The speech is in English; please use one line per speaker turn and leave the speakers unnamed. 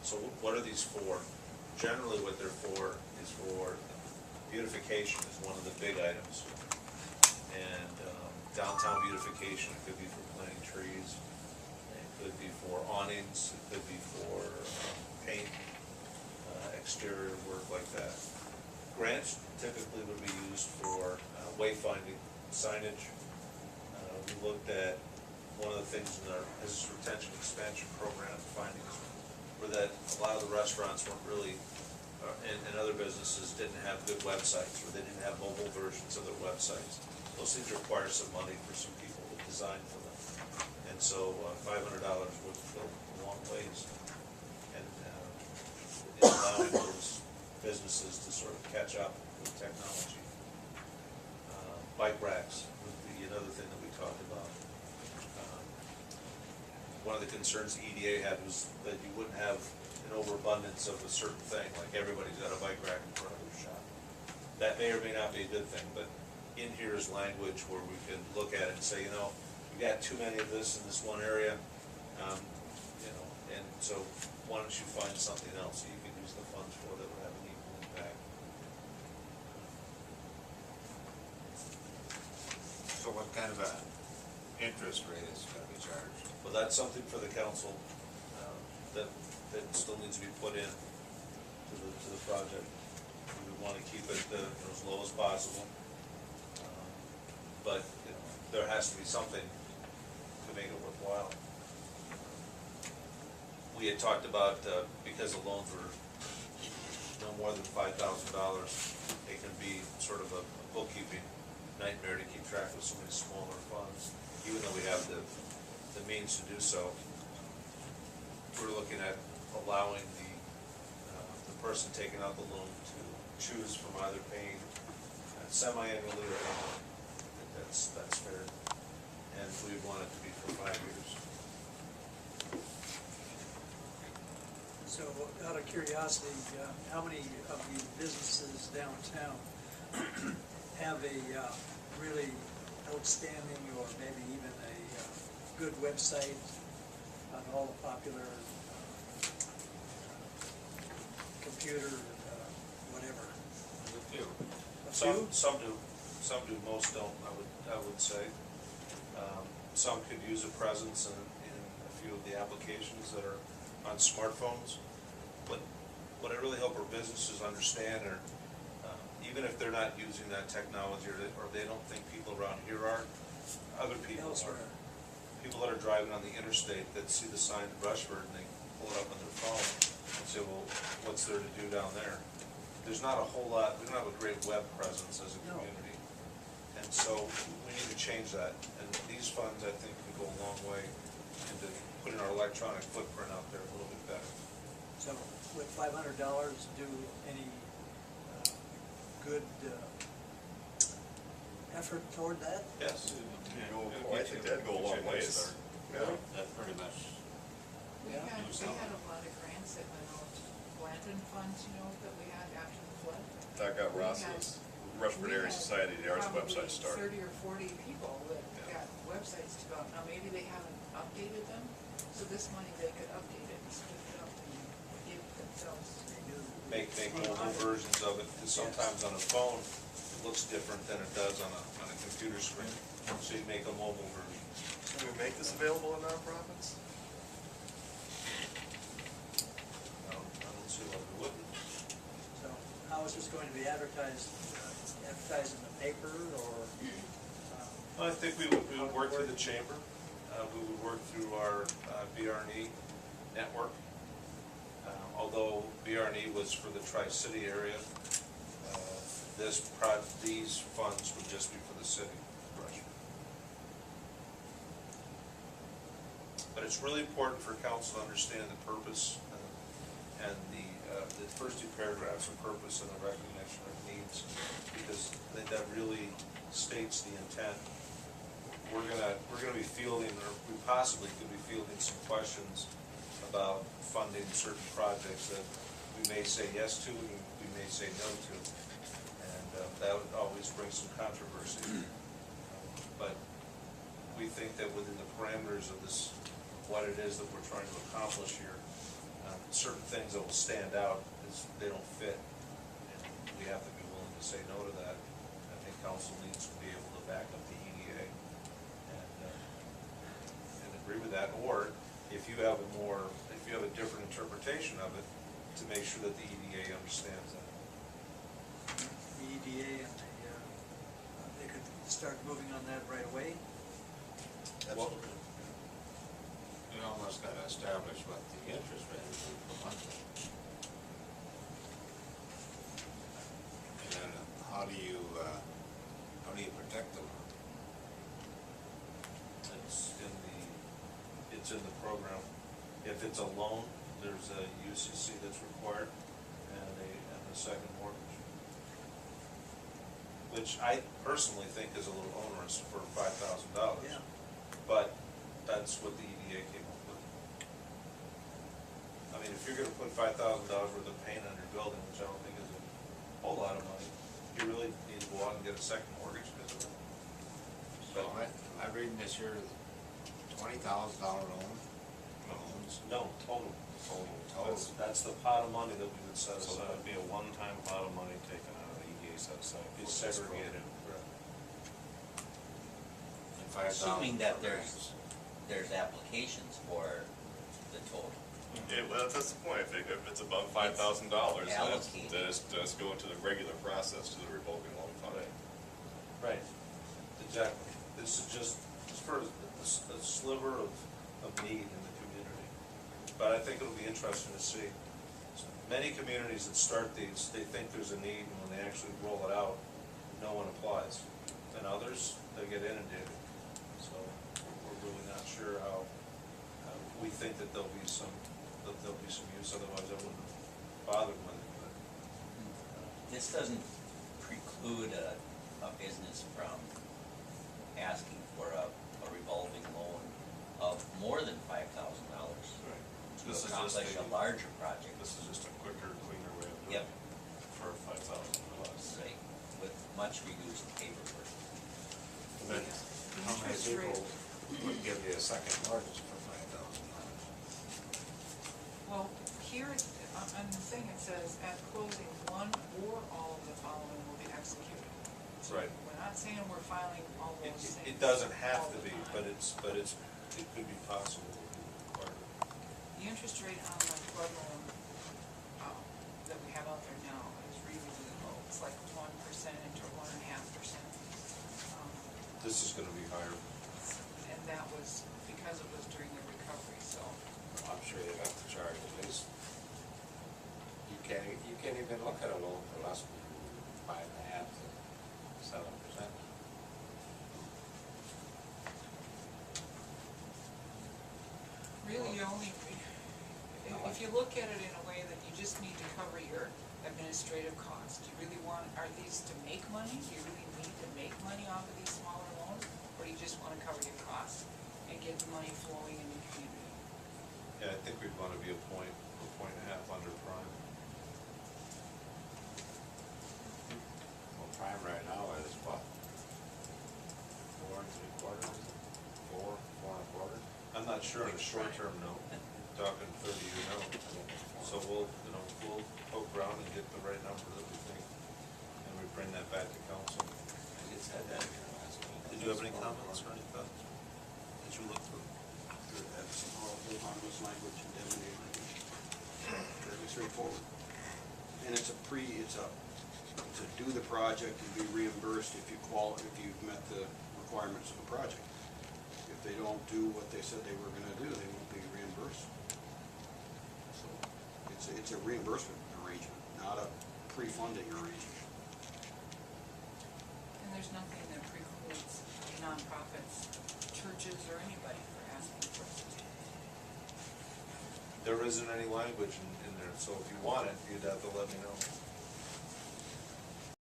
So what are these for? Generally what they're for is for beautification is one of the big items. And downtown beautification, it could be for planting trees, it could be for awnings, it could be for paint, exterior work like that. Grants typically would be used for wayfinding, signage. We looked at one of the things in our business retention expansion program findings were that a lot of the restaurants weren't really, and other businesses didn't have good websites, or they didn't have mobile versions of their websites. Those things require some money for some people to design for them. And so $500 would go a long ways in allowing those businesses to sort of catch up with technology. Bike racks would be another thing that we talked about. One of the concerns the EDA had was that you wouldn't have an overabundance of a certain thing, like everybody's got a bike rack in front of their shop. That may or may not be a good thing, but in here is language where we can look at it and say, you know, we got too many of this in this one area, you know, and so why don't you find something else that you can use the funds for that would have an equal impact.
So what kind of a interest rate is going to be charged?
Well, that's something for the council that still needs to be put in to the project. We want to keep it as low as possible, but you know, there has to be something to make it worthwhile. We had talked about because the loans were no more than $5,000, it can be sort of a bookkeeping nightmare to keep track of so many smaller funds, even though we have the means to do so. We're looking at allowing the person taking out the loan to choose from either paying semi-annually or annually. That's fair, and we want it to be for 5 years.
So, out of curiosity, how many of the businesses downtown have a really outstanding, or maybe even a good website on all the popular computer, whatever?
A few.
A few?
Some do, most don't, I would say. Some could use a presence in a few of the applications that are on smartphones. But what I really hope our businesses understand are, even if they're not using that technology, or they don't think people around here are, other people
Elsewhere.
are. People that are driving on the interstate that see the sign of Rushford and they pull it up on their phone and say, well, what's there to do down there? There's not a whole lot, we don't have a great web presence as a community. And so we need to change that. And these funds, I think, can go a long way into putting our electronic footprint out there a little bit better.
So, with $500, do any good effort toward that?
Yes.
I think that'd go a long ways.
Yeah, that pretty much.
We
Yeah.
had a lot of grants that went out, Blanton funds, you know, that we had after the flood.
That got Ross's Rushford Area Society, the arts website started.
30 or 40 people that
Yeah.
got websites to go out. Now, maybe they haven't updated them, so this money they could update it and split it up and give it themselves.
Make mobile versions of it, because sometimes on a phone, it looks different than it does on a computer screen. So you make a mobile version.
Can we make this available to nonprofits?
I don't see why we wouldn't.
So, how is this going to be advertised? Advertised in the paper, or?
I think we would work through the chamber. We would work through our BRNE network. Although BRNE was for the Tri-City area, these funds would just be for the city of Rushford. But it's really important for council to understand the purpose and the first two paragraphs of purpose and the recognition of needs, because I think that really states the intent. We're gonna be fielding, or we possibly could be fielding some questions about funding certain projects that we may say yes to and we may say no to, and that would always bring some controversy. But we think that within the parameters of this, what it is that we're trying to accomplish here, certain things that will stand out is they don't fit, and we have to be willing to say no to that. I think council needs to be able to back up the EDA and agree with that, or if you have a different interpretation of it, to make sure that the EDA understands that.
The EDA and they could start moving on that right away.
Absolutely. You almost gotta establish what the interest rate is per month. And then how do you protect them?
It's in the program. If it's a loan, there's a UCC that's required and a second mortgage, which I personally think is a little onerous for $5,000.
Yeah.
But that's what the EDA came up with. I mean, if you're gonna put $5,000 worth of paint on your building, which I don't think is a whole lot of money, you really need to go out and get a second mortgage because of it.
So I'm reading this here, $20,000 loans.
No, total. That's the pot of money that we would set
So that
aside.
would be a one-time pot of money taken out of the EDA set aside.
It's segregated.
And 5,000
Assuming that
for
there's applications for the total.
Yeah, well, that's the point, if it's above $5,000, then
allocated.
it's going to the regular process, to the revolving loan fund.
Right, exactly. This is just for a sliver of need in the community. But I think it'll be interesting to see. Many communities that start these, they think there's a need, and when they actually roll it out, no one applies. And others, they get inundated. So we're really not sure how, we think that there'll be some use, otherwise I wouldn't have bothered with it, but.
This doesn't preclude a business from asking for a revolving loan of more than $5,000 to
This is just
accomplish a larger project.
This is just a quicker, cleaner way of doing
Yep.
it for $5,000 less.
Right, with much reduced paperwork.
And then how many
interest
people
rate.
would give you a second mortgage for $5,000?
Well, here, on the thing, it says, at closing, one or all of the following will be executed. So
Right.
we're not saying we're filing all those things.
It doesn't have
all
to
the
be,
time.
it could be possible to be required.
The interest rate on the flood loan, that we have out there now is really, really low. It's like 1% to 1.5%.
This is gonna be higher.
And that was because it was during the recovery, so.
I'm sure you'd have to charge at least, you can't even look at a loan for less than 5.5 to 7%.
Really, you only, if you look at it in a way that you just need to cover your administrative costs, do you really want, are these to make money? Do you really need to make money off of these smaller loans? Or do you just wanna cover your costs and get the money flowing in the community?
Yeah, I think we'd wanna be a point and a half under prime.
Well, prime right now is what? 4 3/4, is it? 4 1/4?
I'm not sure on a short-term note, talking 30-year note. So we'll poke around and get the right number that we think, and we bring that back to council.
I just had that here last week.
Did you have any comments or any thoughts? Did you look through?
That's all the harmless language and designated language. Fairly straightforward. And it's to do the project and be reimbursed if you've met the requirements of the project. If they don't do what they said they were gonna do, they won't be reimbursed. So it's a reimbursement arrangement, not a pre-funding arrangement.
And there's nothing that precludes nonprofits, churches, or anybody from asking for it.
There isn't any language in there, so if you want it, you'd have to let me know.